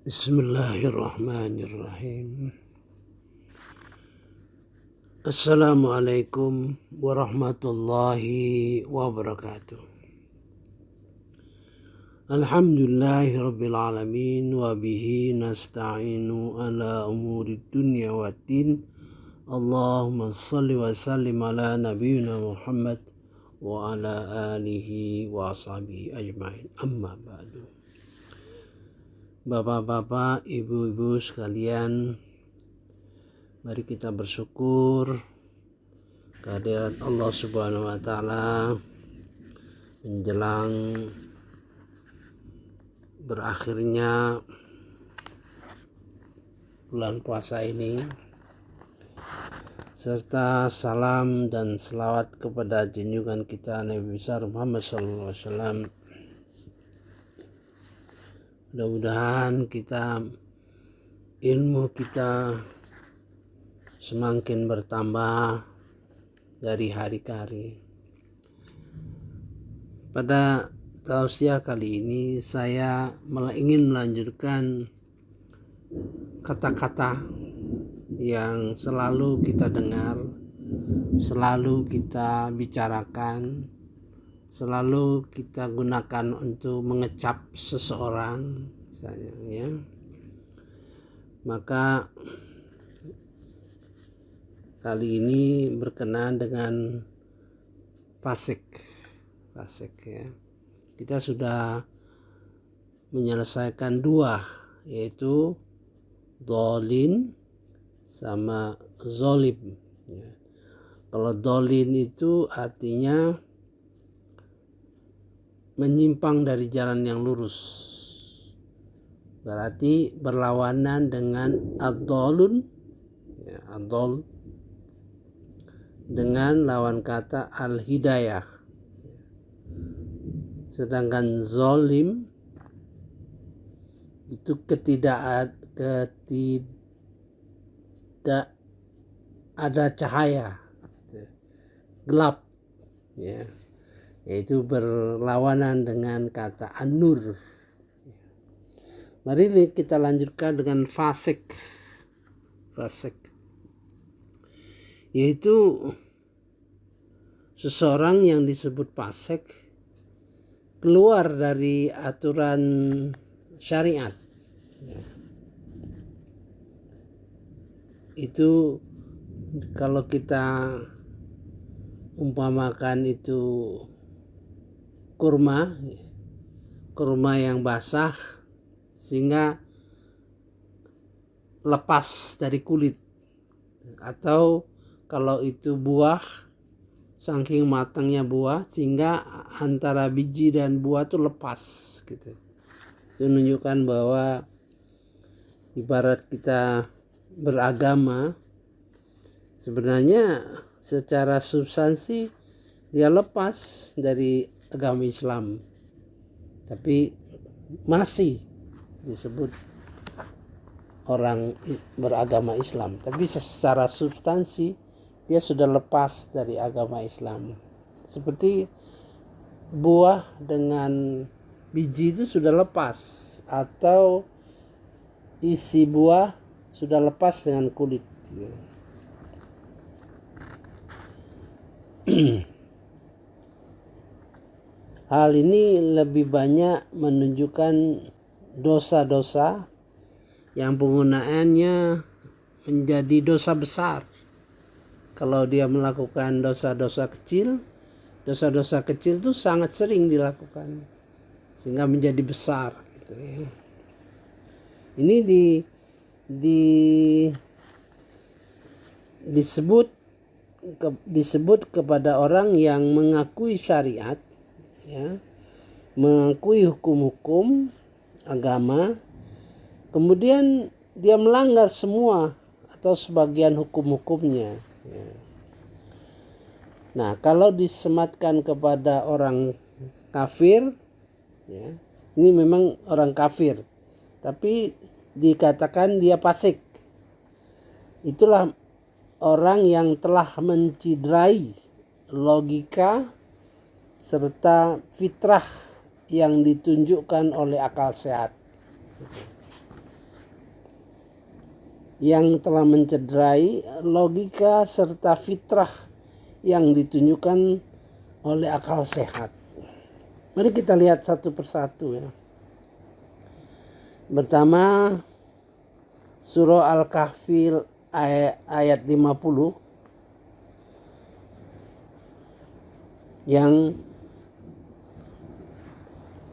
Bismillahirrahmanirrahim. Assalamualaikum warahmatullahi wabarakatuh. Alhamdulillahi rabbil alamin wa bihi nasta'inu ala umuri dunya waddin. Allahumma salli wa sallim ala nabiyyina Muhammad wa ala alihi wa ashabihi ajma'in. Amma ba'du. Bapak-bapak, ibu-ibu sekalian, mari kita bersyukur kehadiran Allah Subhanahu wa taala menjelang berakhirnya bulan puasa ini, serta salam dan selawat kepada junjungan kita Nabi besar Muhammad SAW. Mudah-mudahan ilmu kita semakin bertambah dari hari ke hari. Pada tausiah kali ini saya ingin melanjutkan kata-kata yang selalu kita dengar, selalu kita bicarakan, selalu kita gunakan untuk mengecap seseorang, ya. Maka kali ini berkenaan dengan fasik, ya. Kita sudah menyelesaikan dua, yaitu dolin sama zolim, ya. Kalau dolin itu artinya menyimpang dari jalan yang lurus, berarti berlawanan dengan ad-dolun, ya, ad-dol dengan lawan kata al-hidayah. Sedangkan zolim itu ketidak ada cahaya, gelap, ya, yaitu berlawanan dengan kata an-nur. Mari kita lanjutkan dengan fasik, yaitu seseorang yang disebut fasik keluar dari aturan syariat, ya. Itu kalau kita umpamakan itu kurma yang basah sehingga lepas dari kulit, atau kalau itu buah saking matangnya buah sehingga antara biji dan buah itu lepas, gitu. Itu menunjukkan bahwa ibarat kita beragama, sebenarnya secara substansi dia lepas dari agama Islam, tapi masih disebut orang beragama Islam, tapi secara substansi dia sudah lepas dari agama Islam. Seperti buah dengan biji itu sudah lepas, atau isi buah sudah lepas dengan kulit. Hal ini lebih banyak menunjukkan dosa-dosa yang penggunaannya menjadi dosa besar. Kalau dia melakukan dosa-dosa kecil itu sangat sering dilakukan sehingga menjadi besar, gitu, ya. Ini disebut kepada orang yang mengakui syariat, ya, mengakui hukum-hukum agama, kemudian dia melanggar semua atau sebagian hukum-hukumnya, ya. Nah, kalau disematkan kepada orang kafir, ya, ini memang orang kafir, tapi dikatakan dia fasik. Itulah orang yang telah menciderai logika serta fitrah yang ditunjukkan oleh akal sehat. yang telah mencederai logika serta fitrah yang ditunjukkan oleh akal sehat. Mari kita lihat satu persatu ya. Pertama, surah Al-Kahfi ayat 50 yang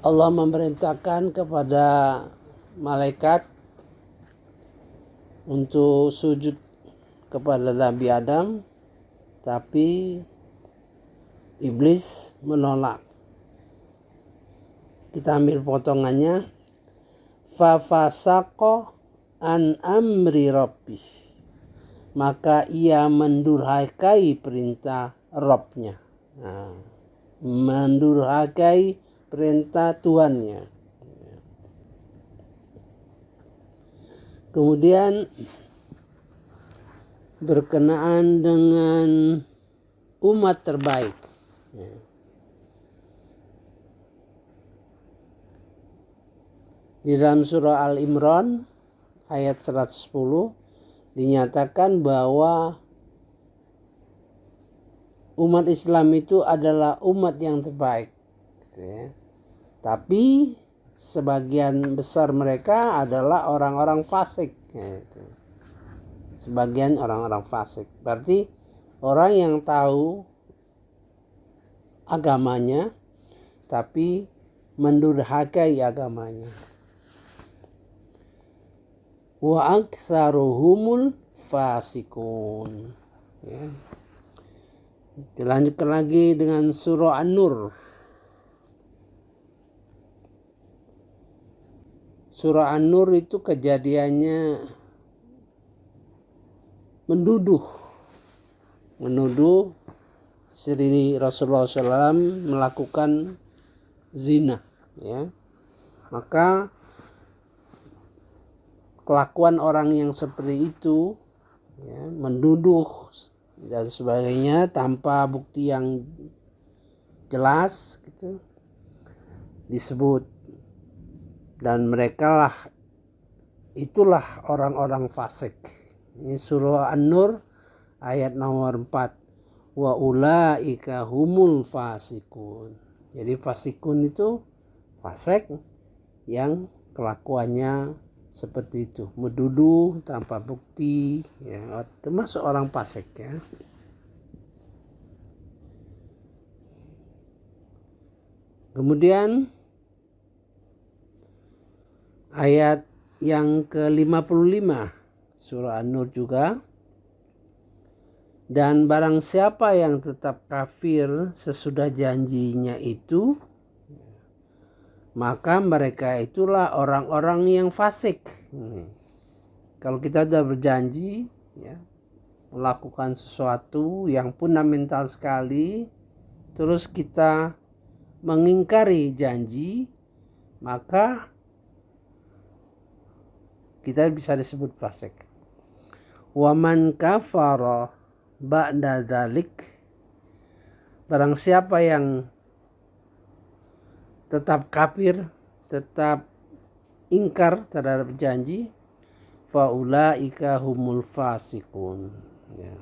Allah memerintahkan kepada malaikat untuk sujud kepada Nabi Adam, tapi iblis menolak. Kita ambil potongannya. Fafasaqa an amri rabbih, maka ia mendurhakai perintah Rabbnya. Nah, mendurhakai perintah Tuhannya. Kemudian berkenaan dengan umat terbaik. Di dalam surah Al-Imran ayat 110 dinyatakan bahwa umat Islam itu adalah umat yang terbaik. Tapi sebagian besar mereka adalah orang-orang fasik. Sebagian orang-orang fasik. Berarti orang yang tahu agamanya tapi mendurhakai agamanya. Wa aktsaruhumul fasikun. Ya. Dilanjutkan lagi dengan surah An-Nur. Surah An-Nur itu kejadiannya menuduh Sri Rasulullah SAW melakukan zina. Ya. Maka kelakuan orang yang seperti itu, ya, menduduh dan sebagainya tanpa bukti yang jelas gitu, disebut, dan mereka itulah orang-orang fasik. Ini surah An-Nur ayat nomor 4. Wa ulaika humul fasikun. Jadi fasikun itu fasik yang kelakuannya seperti itu, menuduh tanpa bukti, ya, termasuk orang fasik ya. Kemudian ayat yang ke-55 surah An-Nur juga. Dan barang siapa yang tetap kafir sesudah janjinya itu, maka mereka itulah orang-orang yang fasik. Kalau kita sudah berjanji ya, melakukan sesuatu yang fundamental sekali, terus kita mengingkari janji, maka kita bisa disebut fasik. Wa man kafara ba'da dzalik, barang siapa yang tetap kafir, tetap ingkar terhadap janji, faulaika humul fasikun. Ya.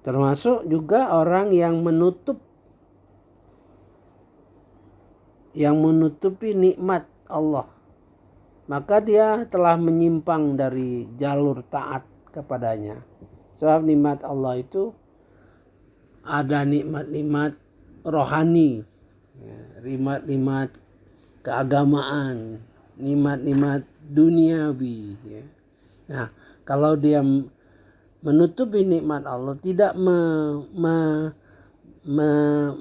Termasuk juga orang yang menutupi nikmat Allah, maka dia telah menyimpang dari jalur taat kepadanya. Sebab nikmat Allah itu ada nikmat-nikmat rohani, nikmat-nikmat keagamaan, nikmat-nikmat duniawi. Ya. Nah, kalau dia menutupi nikmat Allah, tidak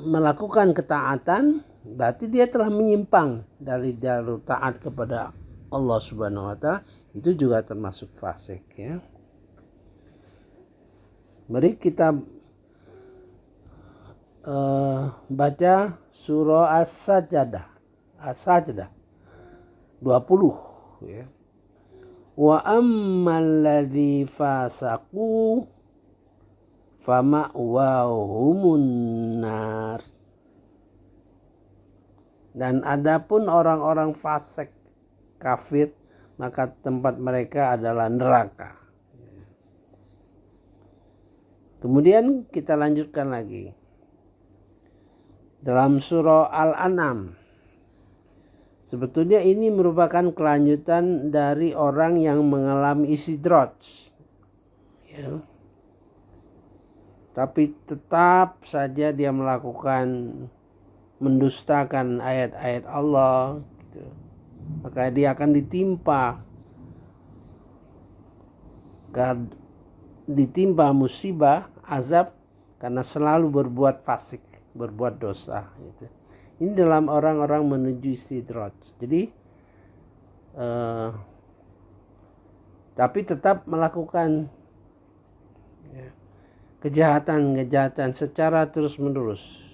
melakukan ketaatan, berarti dia telah menyimpang dari jalur taat kepada Allah Subhanahu wa Ta'ala. Itu juga termasuk fasik. Ya. Mari kita baca surah As-Sajdah 20 ya. Wa ammal ladzi fasaqu fama'wahumun nar. Dan adapun orang-orang fasik kafir, maka tempat mereka adalah neraka. Kemudian kita lanjutkan lagi. Dalam surah Al-An'am, sebetulnya ini merupakan kelanjutan dari orang yang mengalami istidraj. Ya. Tapi tetap saja dia melakukan mendustakan ayat-ayat Allah, gitu. Maka dia akan ditimpa musibah, azab, karena selalu berbuat fasik, berbuat dosa, gitu. Ini dalam orang-orang menuju istidraj. Jadi tapi tetap melakukan kejahatan secara terus-menerus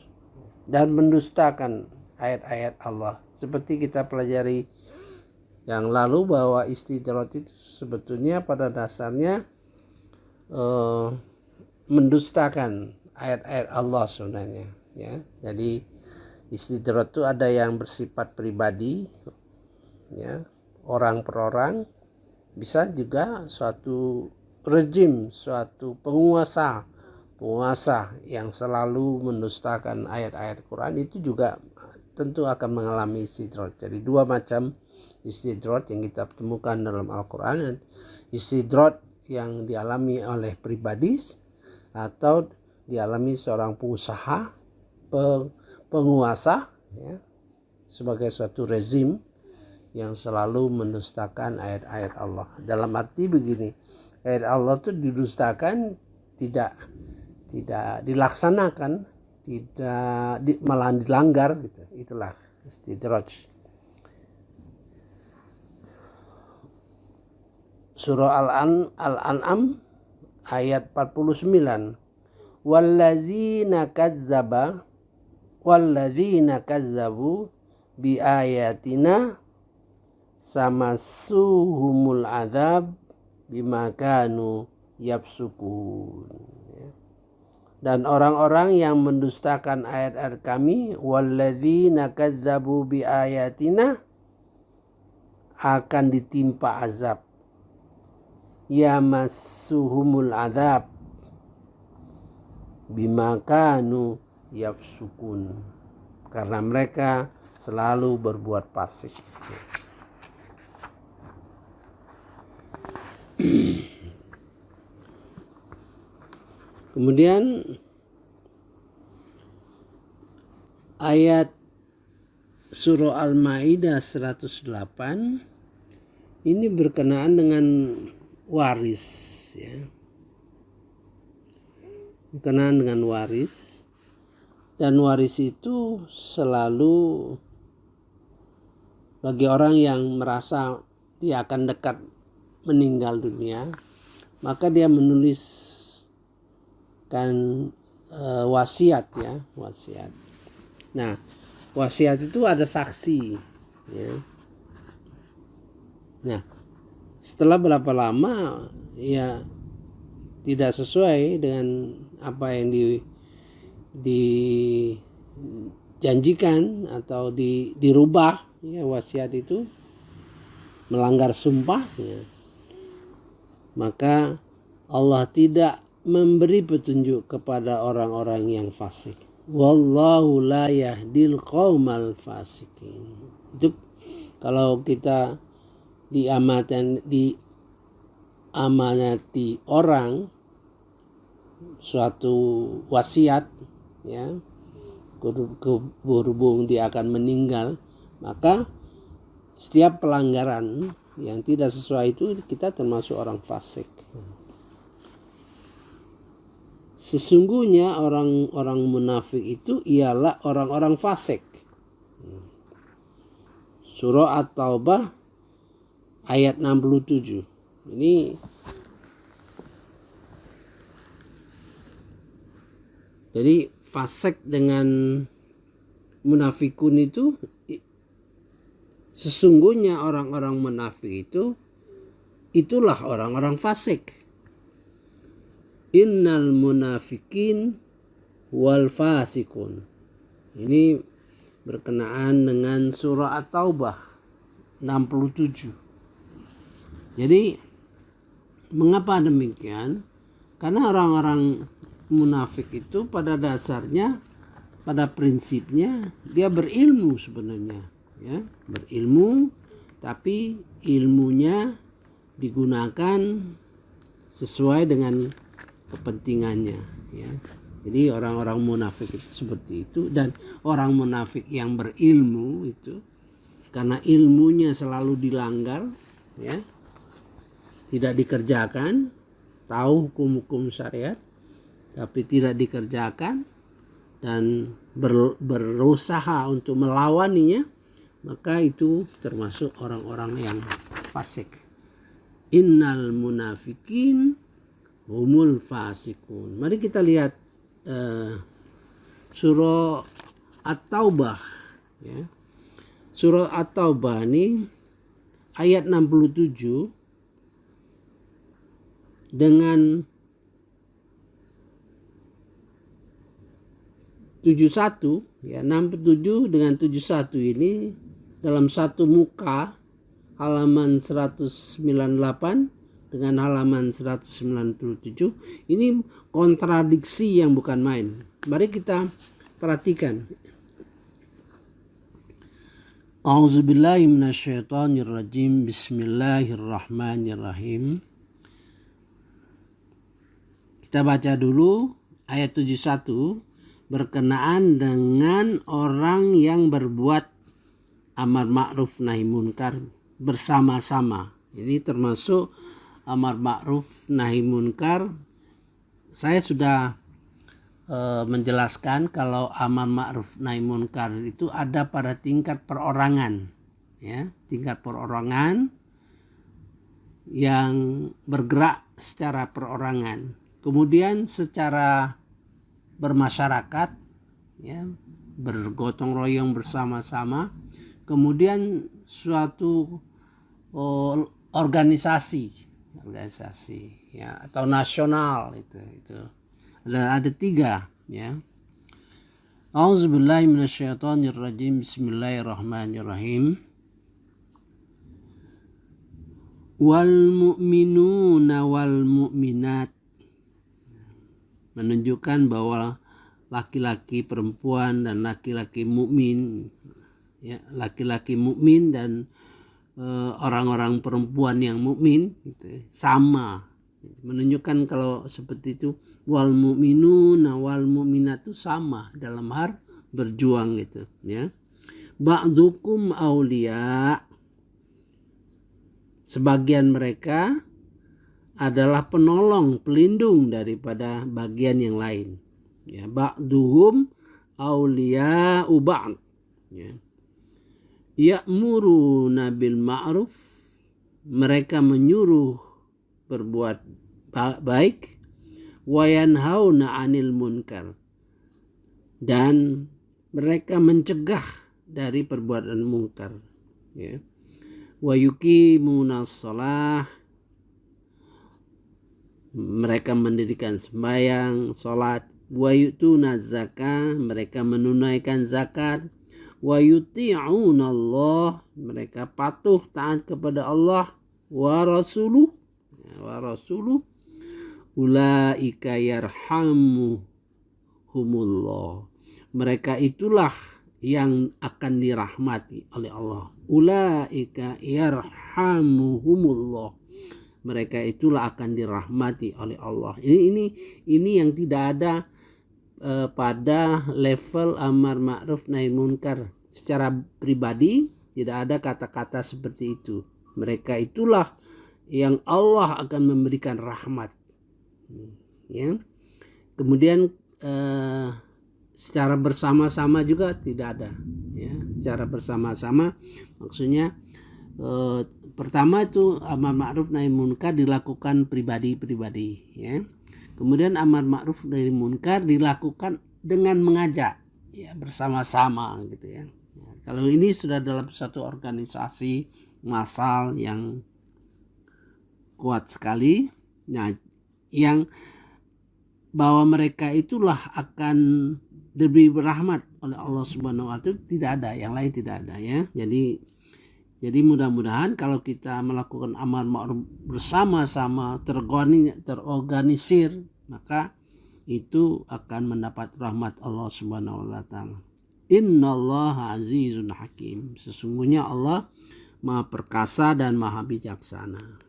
dan mendustakan ayat-ayat Allah. Seperti kita pelajari yang lalu bahwa istidraj itu sebetulnya pada dasarnya mendustakan ayat-ayat Allah sebenarnya, ya. Jadi istidraj itu ada yang bersifat pribadi, ya, orang per orang, bisa juga suatu rezim, suatu penguasa yang selalu mendustakan ayat-ayat Quran, itu juga tentu akan mengalami istidraj. Jadi dua macam istidraj yang kita temukan dalam Al-Quran. Istidraj yang dialami oleh pribadi atau dialami seorang pengusaha, penguasa, ya, sebagai suatu rezim yang selalu mendustakan ayat-ayat Allah. Dalam arti begini, ayat Allah itu didustakan, tidak dilaksanakan, malah dilanggar, gitu. Itulah istidraj. Surah Al-An'am ayat 49. Walladzina kazzabu bi ayatina samassuhumul adzab bima kanu yafsukun. Dan orang-orang yang mendustakan ayat-ayat kami, walladzina kazzabu bi ayatina, akan ditimpa azab. Yamassuhumul adzab bima kanu yafsukun, karena mereka selalu berbuat fasik. Kemudian ayat surah Al-Maidah 108 ini berkenaan dengan waris, ya. Berkenaan dengan waris, dan waris itu selalu bagi orang yang merasa dia akan dekat meninggal dunia, maka dia menuliskan wasiat, ya, wasiat. Nah, wasiat itu ada saksi, ya. Nah, setelah berapa lama ya tidak sesuai dengan apa yang dijanjikan atau dirubah, ya, wasiat itu melanggar sumpah, ya, maka Allah tidak memberi petunjuk kepada orang-orang yang fasik. Wallahu la yahdil qaumal fasikin. Itu kalau kita diamanati orang suatu wasiat, ya, berhubung dia akan meninggal, maka setiap pelanggaran yang tidak sesuai itu kita termasuk orang fasik. Sesungguhnya orang-orang munafik itu ialah orang-orang fasik. Surah At-Taubah ayat 67. Ini jadi fasik dengan munafikun itu, sesungguhnya orang-orang munafik itulah orang-orang fasik. Innal munafikin wal fasikun. Ini berkenaan dengan surah At-Taubah 67. Jadi mengapa demikian? Karena orang-orang munafik itu pada dasarnya, pada prinsipnya dia berilmu sebenarnya, ya, berilmu, tapi ilmunya digunakan sesuai dengan kepentingannya, ya. Jadi orang-orang munafik itu seperti itu, dan orang munafik yang berilmu itu karena ilmunya selalu dilanggar, ya, tidak dikerjakan, tahu hukum-hukum syariat tapi tidak dikerjakan dan berusaha untuk melawaninya, maka itu termasuk orang-orang yang fasik. Innal munafikin humul fasikun. Mari kita lihat surah At-Taubah, ya. Surah At-Taubah ini ayat 67 dengan 71, ya, 67 dengan 71 ini dalam satu muka, halaman 198 dengan halaman 197, ini kontradiksi yang bukan main. Mari kita perhatikan. A'udzubillahi minasyaitonirrajim. Bismillahirrahmanirrahim. Kita baca dulu ayat 71 berkenaan dengan orang yang berbuat amar ma'ruf nahi munkar bersama-sama. Ini termasuk amar ma'ruf nahi munkar. Saya sudah menjelaskan kalau amar ma'ruf nahi munkar itu ada pada tingkat perorangan, ya, tingkat perorangan yang bergerak secara perorangan. Kemudian secara bermasyarakat, ya, bergotong royong bersama-sama. Kemudian suatu organisasi, ya, atau nasional, itu ada tiga, ya. A'udzubillahi minasyaitonirrajim. Bismillahirrahmanirrahim. Wal mu'minuna wal mu'minat, menunjukkan bahwa laki-laki perempuan dan laki-laki mukmin, ya, laki-laki mukmin dan orang-orang perempuan yang mukmin gitu, sama. Menunjukkan kalau seperti itu, wal mu'minuna wal mu'minat itu sama dalam hal berjuang gitu, ya. Ba'dukum aulia, sebagian mereka adalah penolong, pelindung daripada bagian yang lain, ya. Ba'duhum auliya'u ba'd, ya. Ya'muruna bil ma'ruf, mereka menyuruh berbuat baik, wa yanhauna 'anil munkar, dan mereka mencegah dari perbuatan munkar, ya. Wa yuqimunas shalah, mereka mendirikan sembahyang, salat. Wa yu'tuna zakah, mereka menunaikan zakat. Wa yuti'una Allah, mereka patuh taat kepada Allah. Wa rasuluh, ulaika yarhamuhumullah, mereka itulah yang akan dirahmati oleh Allah. Ulaika yarhamuhumullah, mereka itulah akan dirahmati oleh Allah. Ini yang tidak ada pada level amar ma'ruf nahi munkar. Secara pribadi tidak ada kata-kata seperti itu. Mereka itulah yang Allah akan memberikan rahmat, ya. Kemudian secara bersama-sama juga tidak ada, ya. Secara bersama-sama maksudnya pertama itu amar ma'ruf nahi munkar dilakukan pribadi-pribadi, ya. Kemudian amar ma'ruf nahi munkar dilakukan dengan mengajak, ya, bersama-sama gitu, ya. Kalau ini sudah dalam satu organisasi massal yang kuat sekali, nah, yang bahwa mereka itulah akan diberi rahmat oleh Allah Subhanahu wa taala, tidak ada, yang lain tidak ada ya. Jadi mudah-mudahan kalau kita melakukan amar ma'ruf bersama-sama terorganisir, maka itu akan mendapat rahmat Allah Subhanahu wa taala. Innallaha azizun hakim. Sesungguhnya Allah Maha perkasa dan maha bijaksana.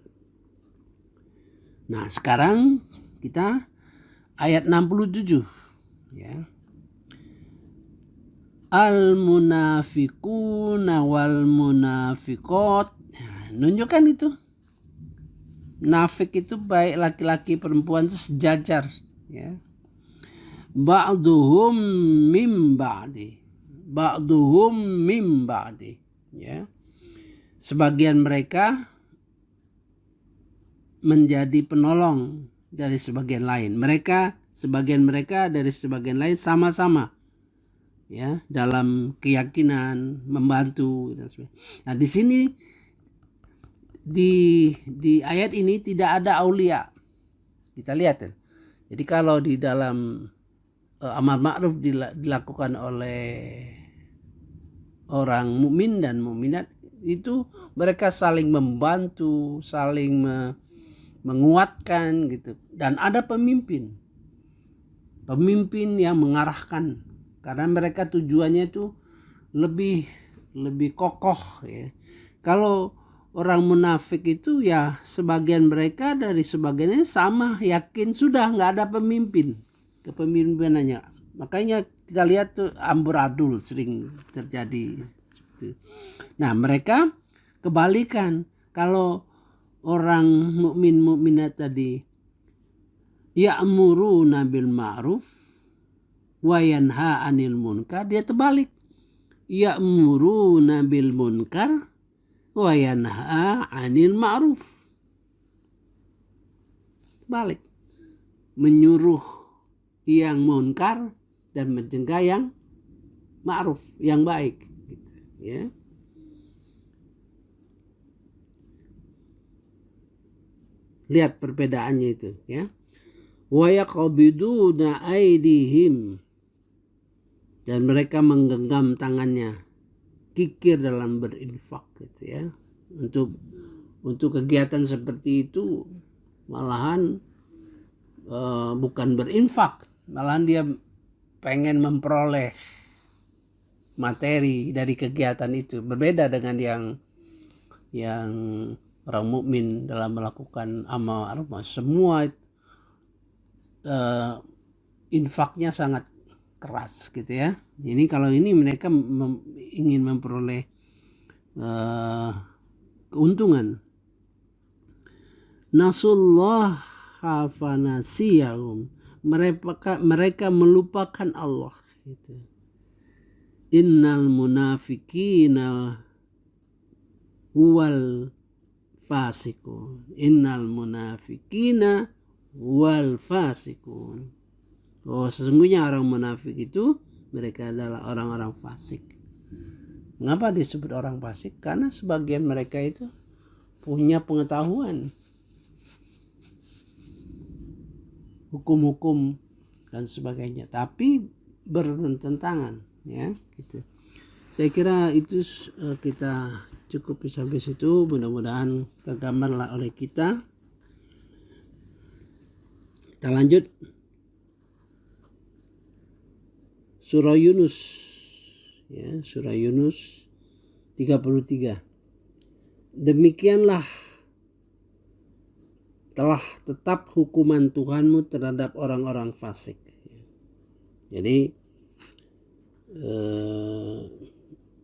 Nah, sekarang kita ayat 67 ya. Al-munafiquna wal munafiqat. Nunjukkan itu. Nafik itu baik laki-laki perempuan itu sejajar ya. Ba'duhum mim ba'di. Ba'duhum mim ba'di ya. Sebagian mereka menjadi penolong dari sebagian lain. Sebagian mereka dari sebagian lain sama-sama ya dalam keyakinan membantu dan sebagainya. Nah, di sini di ayat ini tidak ada aulia. Kita lihat ya. Jadi kalau di dalam amar ma'ruf dilakukan oleh orang mukmin dan mukminat, itu mereka saling membantu, saling menguatkan gitu. Dan ada pemimpin yang mengarahkan, karena mereka tujuannya itu lebih kokoh ya. Kalau orang munafik itu ya sebagian mereka dari sebagiannya sama yakin sudah nggak ada pemimpin kepemimpinannya. Makanya kita lihat tuh amburadul sering terjadi. Nah, mereka kebalikan. Kalau orang mukminat tadi ya'muruna bil ma'ruf wa yanha 'anil munkar, dia terbalik. Ya'muruna bil munkar wa yanha 'anil ma'ruf. Terbalik. Menyuruh yang munkar dan mencegah yang ma'ruf, yang baik gitu ya. Lihat perbedaannya itu ya. Wa yaqbiduna aydihim, dan mereka menggenggam tangannya, kikir dalam berinfak gitu ya. Untuk kegiatan seperti itu malahan bukan berinfak, malahan dia pengen memperoleh materi dari kegiatan itu. Berbeda dengan yang orang mukmin dalam melakukan amal ma'ruf, semua infaknya sangat keras gitu ya. Ini kalau ini mereka ingin memperoleh keuntungan. Nasullah hafanasiyahum, mereka melupakan Allah gitu. Innal munafiqina wal fasikun. Innal munafiqina wal fasikun. Oh, sesungguhnya orang munafik itu mereka adalah orang-orang fasik. Mengapa disebut orang fasik? Karena sebagian mereka itu punya pengetahuan hukum-hukum dan sebagainya, tapi bertentangan ya gitu. Saya kira itu kita cukup sampai situ. Mudah-mudahan tergambarlah oleh kita. Kita lanjut surah Yunus ya, surah Yunus 33. Demikianlah telah tetap hukuman Tuhanmu terhadap orang-orang fasik. Jadi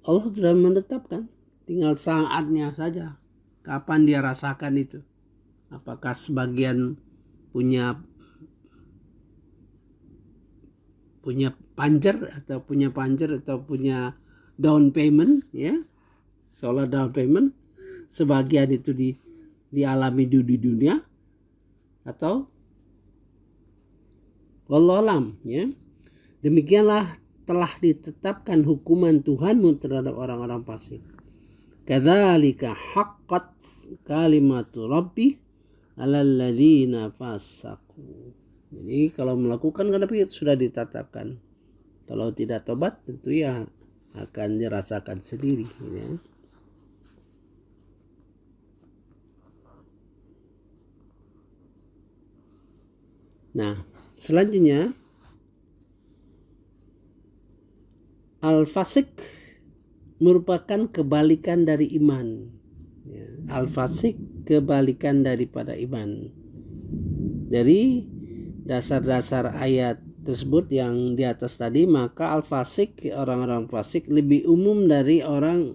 Allah sudah menetapkan, tinggal saatnya saja kapan dia rasakan itu. Apakah sebagian punya panjer atau punya down payment ya, soal down payment, sebagian itu dialami di dunia, atau wallahualam ya. Demikianlah telah ditetapkan hukuman Tuhanmu terhadap orang-orang fasik. Kadzalika haqqat kalimatu rabbi 'alal ladzina fasaqu. Jadi kalau melakukan, tapi sudah ditetapkan Kalau tidak tobat tentu ya akan dirasakan sendiri, ya. Nah, selanjutnya al-fasik merupakan kebalikan dari iman. Ya, al-fasik kebalikan daripada iman. Dari dasar-dasar ayat tersebut yang di atas tadi, maka al-fasik, orang-orang fasik lebih umum dari orang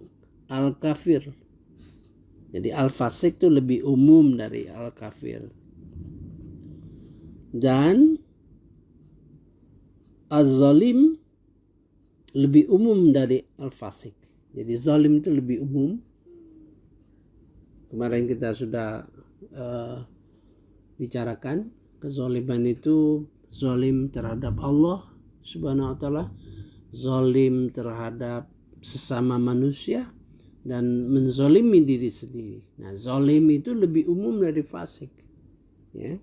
al-kafir. Jadi al-fasik itu lebih umum dari al-kafir. Dan az-zalim lebih umum dari al-fasik. Jadi zalim itu lebih umum. Kemarin kita sudah bicarakan kezaliman itu zalim terhadap Allah Subhanahu wa taala, zalim terhadap sesama manusia, dan menzalimi diri sendiri. Nah, zalim itu lebih umum dari fasik, ya.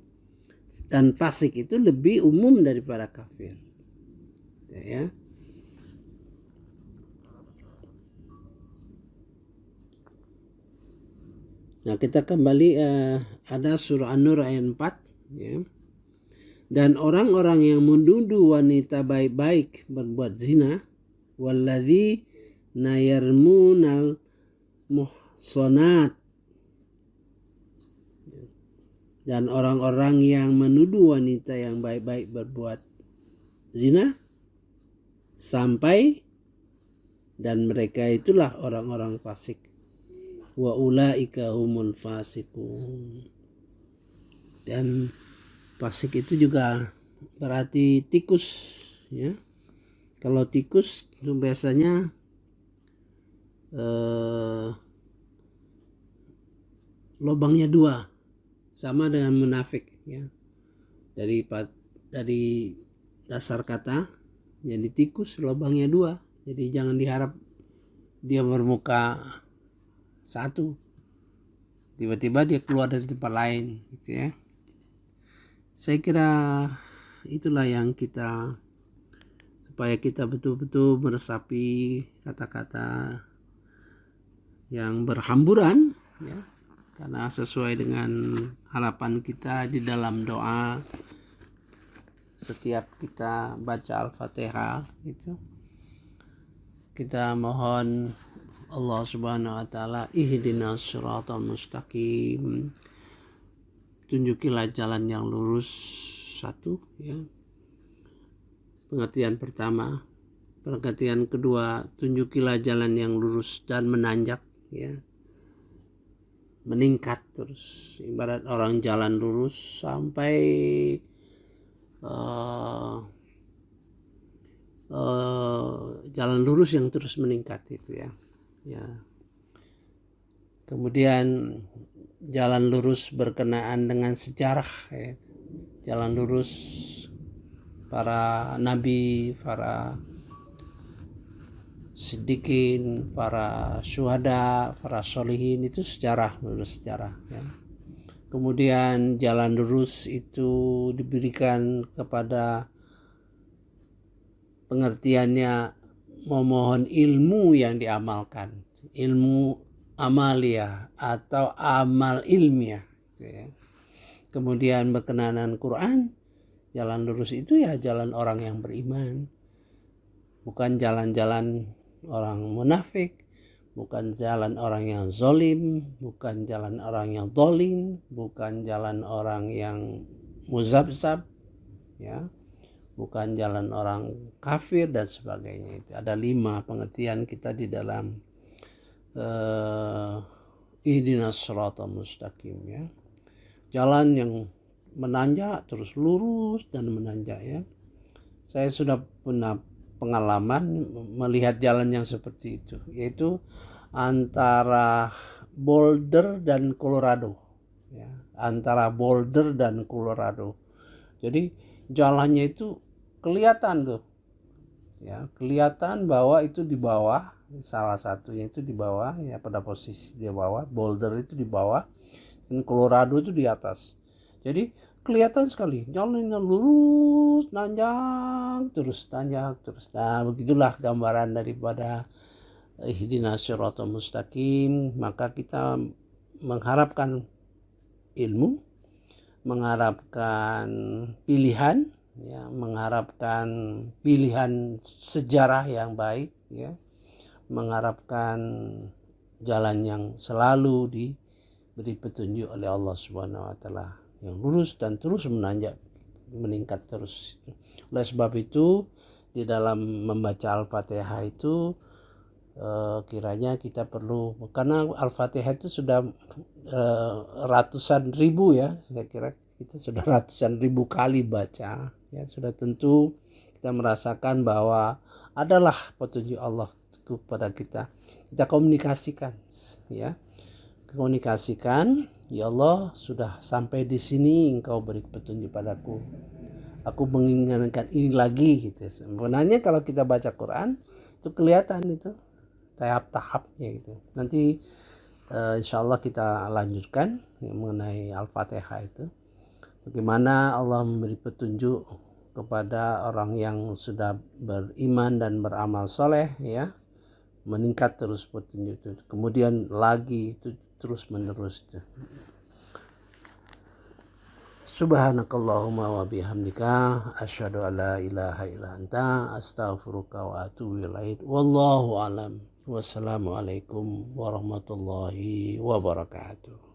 Dan fasik itu lebih umum daripada kafir, ya. Nah, kita kembali ada surah An-Nur ayat 4, ya. Dan orang-orang yang menuduh wanita baik-baik berbuat zina, walladzina yarmunal muhsanat, dan orang-orang yang menuduh wanita yang baik-baik berbuat zina sampai, dan mereka itulah orang-orang fasik. Wa ulaika humul fasikun. Dan fasik itu juga berarti tikus, ya. Kalau tikus itu biasanya lubangnya 2, sama dengan munafik, ya. Dari dasar kata, jadi tikus lubangnya 2. Jadi jangan diharap dia bermuka 1, tiba-tiba dia keluar dari tempat lain, gitu, ya. Saya kira itulah yang supaya kita betul-betul meresapi kata-kata yang berhamburan, ya, karena sesuai dengan harapan kita di dalam doa setiap kita baca Al-Fatihah, gitu. Kita mohon Allah Subhanahu wa taala, ihdinas siratal mustaqim, tunjukilah jalan yang lurus, 1, ya. Pengertian pertama. Pengertian kedua, tunjukilah jalan yang lurus dan menanjak, ya. Meningkat terus. Ibarat orang jalan lurus sampai jalan lurus yang terus meningkat itu, ya. Ya. Kemudian jalan lurus berkenaan dengan sejarah, ya. Jalan lurus para nabi, para siddiqin, para syuhada, para sholihin, itu sejarah, lurus sejarah, ya. Kemudian jalan lurus itu diberikan kepada pengertiannya memohon ilmu yang diamalkan, ilmu amalia atau amal ilmiah, ya. Kemudian berkenaan Quran, jalan lurus itu ya jalan orang yang beriman, bukan jalan-jalan orang munafik, bukan jalan orang yang zolim, bukan jalan orang yang dolin, bukan jalan orang yang muzabzab, ya, bukan jalan orang kafir dan sebagainya. Itu ada 5 pengertian kita di dalam ihdinas siratal mustaqim, ya. Jalan yang menanjak terus lurus dan menanjak, ya. Saya sudah pernah pengalaman melihat jalan yang seperti itu, yaitu antara Boulder dan Colorado, ya. Antara Boulder dan Colorado. Jadi jalannya itu kelihatan tuh, ya, kelihatan bahwa itu di bawah, salah satunya itu di bawah, ya, pada posisi di bawah. Boulder itu di bawah dan Colorado itu di atas. Jadi kelihatan sekali jalannya lurus, nanjak terus. Nah, begitulah gambaran daripada ihdinas siratal mustaqim. Maka kita mengharapkan ilmu, mengharapkan pilihan, ya, mengharapkan pilihan sejarah yang baik, ya, mengharapkan jalan yang selalu diberi petunjuk oleh Allah Subhanahu wa taala yang lurus dan terus menanjak, meningkat terus. Oleh sebab itu di dalam membaca Al-Fatihah itu kiranya kita perlu, karena Al-Fatihah itu sudah ratusan ribu, ya, saya kira kita sudah ratusan ribu kali baca, ya, sudah tentu kita merasakan bahwa adalah petunjuk Allah kepada kita. Kita komunikasikan, ya, ya Allah, sudah sampai di sini Engkau beri petunjuk padaku, aku menginginkan ini lagi, gitu. Sebenarnya kalau kita baca Quran itu kelihatan itu tahap-tahapnya gitu. Nanti insya Allah kita lanjutkan mengenai Al-Fatihah itu, bagaimana Allah memberi petunjuk kepada orang yang sudah beriman dan beramal soleh, ya, meningkat terus petunjuk itu, kemudian lagi itu terus menerus. Subhanakallahumma wa bihamdika asyhadu an la ilaha illa anta astaghfiruka wa atubu ilaik. Wallahu alam. Wassalamualaikum warahmatullahi wabarakatuh.